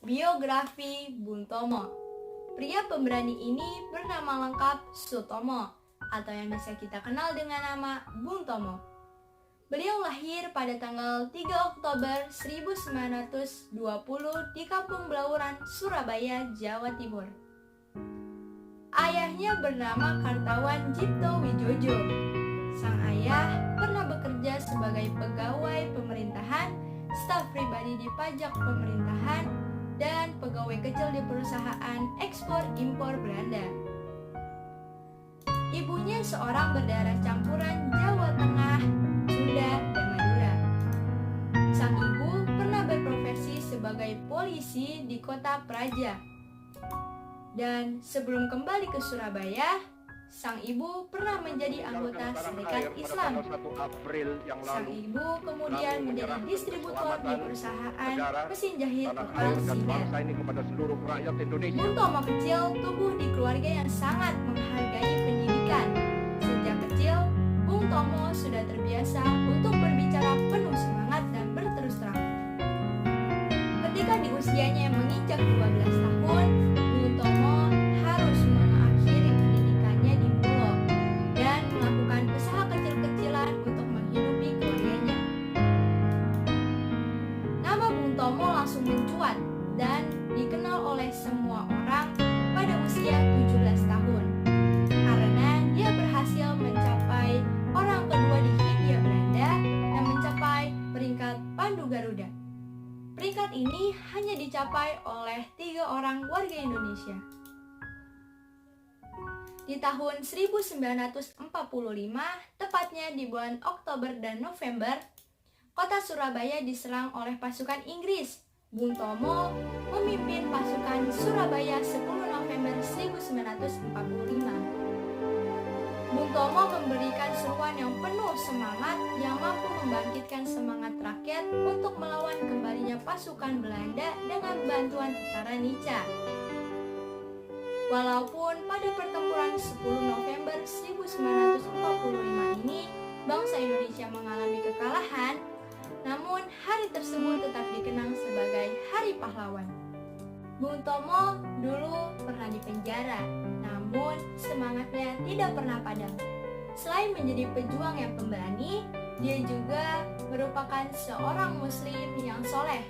Biografi Bung Tomo. Pria pemberani ini bernama lengkap Sutomo, atau yang bisa kita kenal dengan nama Bung Tomo. Beliau lahir pada tanggal 3 Oktober 1920 di Kampung Blauran, Surabaya, Jawa Timur. Ayahnya bernama Kartawan Cipto Wijojo. Sang ayah pernah bekerja sebagai pegawai pemerintahan, staf pribadi di pajak pemerintahan, dan pegawai kecil di perusahaan ekspor-impor Belanda. Ibunya seorang berdarah campuran Jawa Tengah, Sunda, dan Madura. Sang ibu pernah berprofesi sebagai polisi di kota Praja. Dan sebelum kembali ke Surabaya, sang ibu pernah menjadi anggota Serikat Islam. Sang ibu kemudian menjadi distributor di perusahaan mesin jahit lokal Sindar. Bung Tomo kecil tumbuh di keluarga yang sangat menghargai pendidikan. Sejak kecil, Bung Tomo sudah terbiasa untuk berbicara penuh semangat dan berterus terang. Ketika di usianya yang menginjak 12 tahun, Bung Tomo harus mengakhiri pendidikannya di Mulo dan melakukan usaha kecil-kecilan untuk menghidupi keluarganya. Nama Bung Tomo langsung mencuat dan dikenal oleh semua orang pada usia 17 tahun karena dia berhasil mencapai orang kedua di Hindia Belanda dan mencapai peringkat Pandu Garuda. Peringkat ini hanya dicapai oleh 3 orang warga Indonesia. Di tahun 1945, tepatnya di bulan Oktober dan November, kota Surabaya diserang oleh pasukan Inggris. Bung Tomo memimpin pasukan Surabaya 10 November 1945. Bung Tomo memberikan seruan yang penuh semangat yang mampu membangkitkan semangat rakyat untuk melawan kembalinya pasukan Belanda dengan bantuan tentara Nica. Walaupun pada pertempuran 10 November 1945 ini bangsa Indonesia mengalami kekalahan, namun hari tersebut tetap dikenang sebagai Hari Pahlawan. Bung Tomo dulu pernah dipenjara, namun semangatnya tidak pernah padam. Selain menjadi pejuang yang pemberani, dia juga merupakan seorang muslim yang soleh.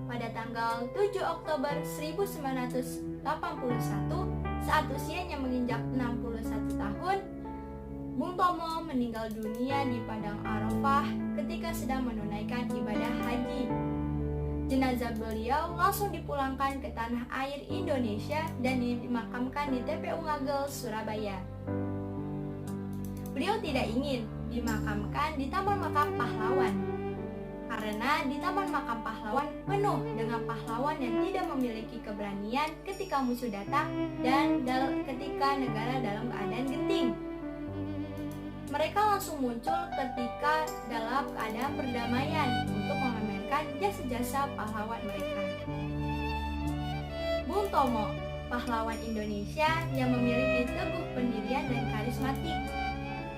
Pada tanggal 7 Oktober 1981, saat usianya menginjak 61 tahun, Bung Tomo meninggal dunia di Padang Arafah ketika sedang menunaikan ibadah haji. Jenazah beliau langsung dipulangkan ke tanah air Indonesia dan dimakamkan di TPU Ngagel, Surabaya. Beliau tidak ingin dimakamkan di Taman Makam Pahlawan, karena di Taman Makam Pahlawan penuh dengan pahlawan yang tidak memiliki keberanian ketika musuh datang dan ketika negara dalam keadaan genting. Mereka langsung muncul ketika dalam keadaan perdamaian untuk memamerkan jasa-jasa pahlawan mereka. Bung Tomo, pahlawan Indonesia yang memiliki teguh pendirian dan karismatik,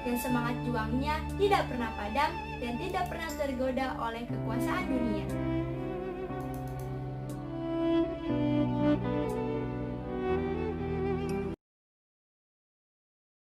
dan semangat juangnya tidak pernah padam dan tidak pernah tergoda oleh kekuasaan dunia.